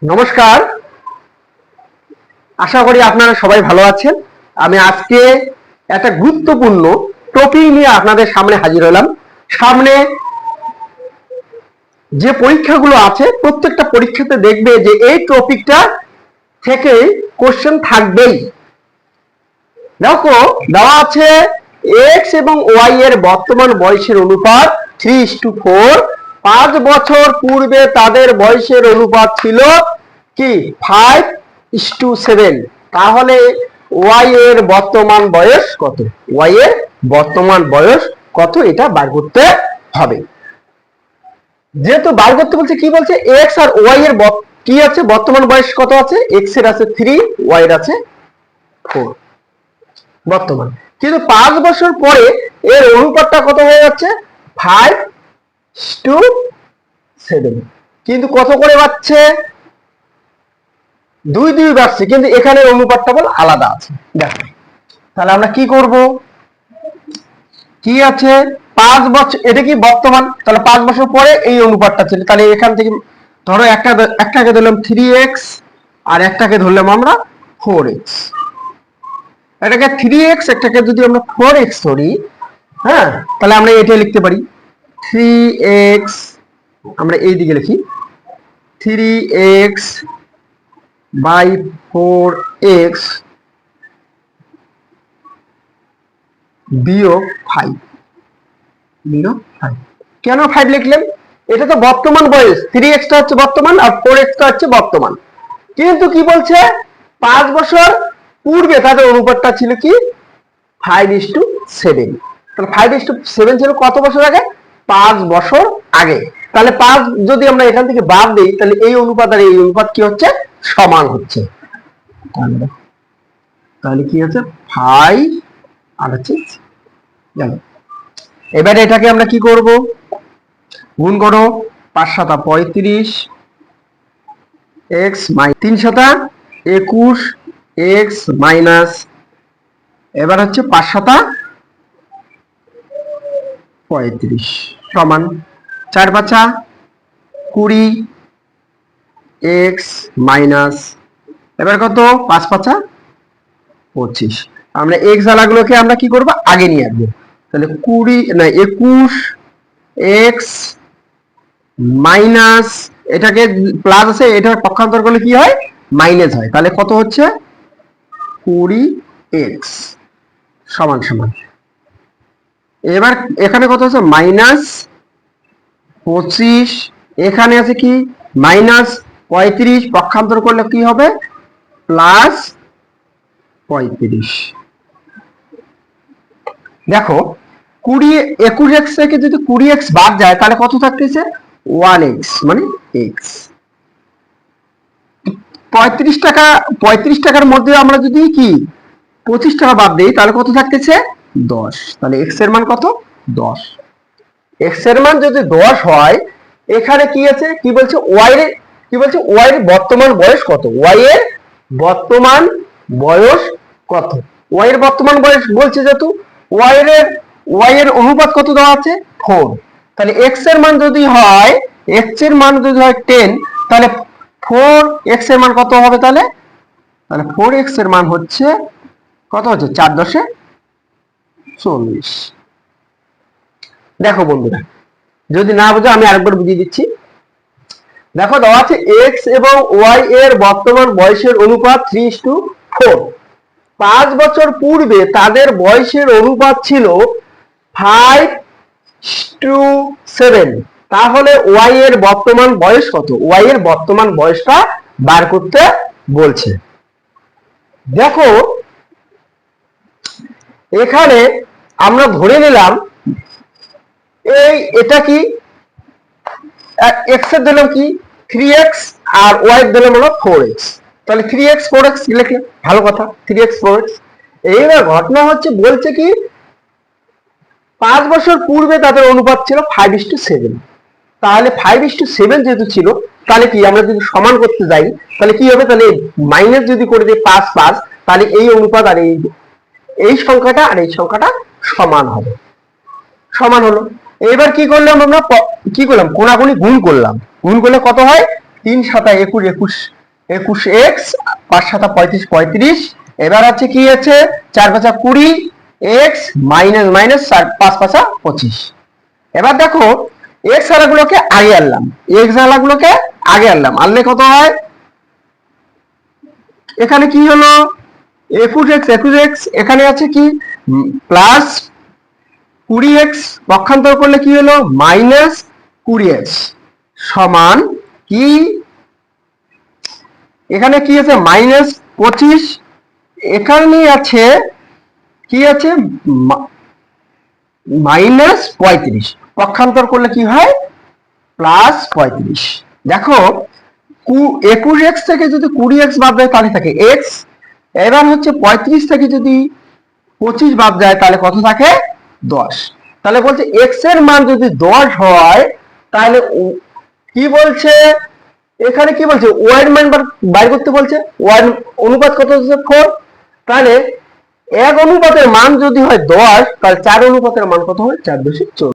নমস্কার, আশা করি আপনারা সবাই ভালো আছেন। আমি আজকে একটা গুরুত্বপূর্ণ টপিক নিয়ে আপনাদের সামনে হাজির হলাম। সামনে যে পরীক্ষাগুলো আছে প্রত্যেকটা পরীক্ষাতে দেখবে যে এই টপিকটা থেকে কোশ্চেন থাকবেই। দেখো দেওয়া আছে এক্স এবং ওয়াই এর বর্তমান বয়সের অনুপাত 3:4। 5 বছর পূর্বে তাদের বয়সের অনুপাত ছিল কি 5:7। তাহলে ওয়াই এর বর্তমান বয়স কত? ওয়াই এর বর্তমান বয়স কত এটা বার করতে হবে। যেহেতু বার করতে বলছে, কি বলছে, এক্স আর ওয়াই এর কি আছে, বর্তমান বয়স কত আছে? এক্স এর আছে 3, ওয়াই এর আছে 4 বর্তমান। কিন্তু 5 বছর পরে এর অনুপাতটা কত হয়ে যাচ্ছে? 5:7। কিন্তু কত করে বাড়ছে? 2 বাড়ছে, কিন্তু এখানে অনুপাতটা বল আলাদা আছে। দেখো তাহলে আমরা কি করব? কি আছে 5 বছর, এটা কি বর্তমান, তাহলে 5 বছর পরে এই অনুপাতটা ছিল। তাহলে এখান থেকে ধরো একটাকে ধরলাম 3x আর একটাকে ধরলাম আমরা 4x। এটাকে 3x, একটাকে যদি আমরা 4x ধরি, হ্যাঁ, তাহলে আমরা এটা লিখতে পারি 3x, আমরা এই দিকে লিখি 3x বাই 4x বিয়োগ 5। কেন 5 লিখলেন? এটা তো বর্তমান বয়স, 3x টা হচ্ছে বর্তমান আর 4x টা হচ্ছে বর্তমান। কিন্তু কি বলছে 5 বছর পূর্বে তাদের অনুপাতটা ছিল কি 5:7। তাহলে 5:7 ছিল কত বছর আগে? 5 বছর আগে। তাহলে 5 যদি আমরা এখান থেকে বাদ দিই, তাহলে এই অনুপাত আর এই অনুপাত কি হচ্ছে? সমান হচ্ছে। তাহলে কি হচ্ছে 5 আর হচ্ছে গেল। এবারে এটাকে আমরা কি করব? গুণ করো, 5 7 35 x মাইনাস 3 7 21 x মাইনাস, এবার হচ্ছে 5 7 35 সমান 4 5 20 x মাইনাস, এবার কত? 5 5 25। আমরা x জালাগুলোকে আমরা কি করব? আগে নিয়ে আসবো। তাহলে 20 না 21 x মাইনাস, এটাকে প্লাস আছে, এটা পক্ষান্তর করলে কি হয়? মাইনাস হয়। তাহলে কত হচ্ছে? 20x সমান সমান, এবার এখানে কত হচ্ছে? মাইনাস 25, এখানে আছে কি মাইনাস 35, পক্ষান্তর করলে কি হবে? প্লাস 35। দেখো 21x থেকে যদি 20x বাদ যায় তাহলে কত থাকতেছে? 1x, মানে x। 35 টাকার মধ্যে আমরা যদি কি 25 টাকা বাদ দিই তাহলে কত থাকতেছে? 10। তাহলে x এর মান কত? 10। x এর মান যদি 10 হয়, এখানে কি আছে? কি বলছে? y এর, কি বলছে? y এর বর্তমান বয়স কত? y এর বর্তমান বয়স কত? y এর বর্তমান বয়স বলছে, যেহেতু y এর অনুপাত কত দেওয়া আছে? 4। তাহলে x এর মান যদি হয়, x এর মান যদি হয় 10, তাহলে 4x এর মান কত হবে? তাহলে 4x এর মান হচ্ছে কত? হচ্ছে 4 10 40। দেখো বন্ধুরা, যদি না বুঝো আমি আরেকবার বুঝিয়ে দিচ্ছি। দেখো দেওয়া আছে x এবং y এর বর্তমান বয়সের অনুপাত 3:4। 5 বছর পূর্বে তাদের বয়সের অনুপাত ছিল 5:7। তাহলে y এর বর্তমান বয়স কত? y এর বর্তমান বয়সটা বার করতে বলছে। দেখো এখানে আমরা ধরে নিলাম এটা কি x এর দিলাম কি 3x আর y এর দিলাম হলো 4x। তাহলে 3x 4x লিখলে ভালো কথা, 3x 4x। এইবার ঘটনা হচ্ছে, বলছে কি 5 বছর পূর্বে তাদের অনুপাত ছিল 5:7। তাহলে 5:7 যেহেতু ছিল, তাহলে কি আমরা যদি সমান করতে যাই তাহলে কি হবে? তাহলে মাইনাস যদি করে দিই 5 5, তাহলে এই অনুপাত আর এই সংখ্যাটা আর এই সংখ্যাটা সমান হবে। সমান হলো। এবার কি করলাম? আমরা কি করলাম? কোনাকুনি গুণ করলাম। গুণ করলে কত হয়? 3 সাতা 21 21 এক্স, 5 সাতা 35 35। এবার আছে কি আছে 4 5 20 এক্স মাইনাস মাইনাস 5 5 25। এবার দেখো এক্স আলাগুলোকে আগে আনলাম, এক্স আলাগুলোকে আগে আনলাম, আনলে কত হয়? এখানে কি হলো 21x, এখানে আছে কি প্লাস 20x, পক্ষান্তর করলে কি হলো মাইনাস 20x সমান কি, এখানে কি আছে মাইনাস 25, এখানে আছে কি আছে মাইনাস 35, পক্ষান্তর করলে কি হয় প্লাস 35। দেখো 21x থেকে যদি 20x বাদ যায় তাহলে থাকে x, এবার হচ্ছে 35 থেকে যদি 25 বাদ যায় তাহলে কত থাকে 10। তাহলে বলছে x এর মান যদি 10 হয় তাহলে কি বলছে এখানে, কি বলছে y এর মান বাইর করতে বলছে, y এর অনুপাত কত হচ্ছে 4। তাহলে 1 অনুপাতের মান যদি হয় 10 তাহলে 4 অনুপাতের মান কত হয় 4 × 14।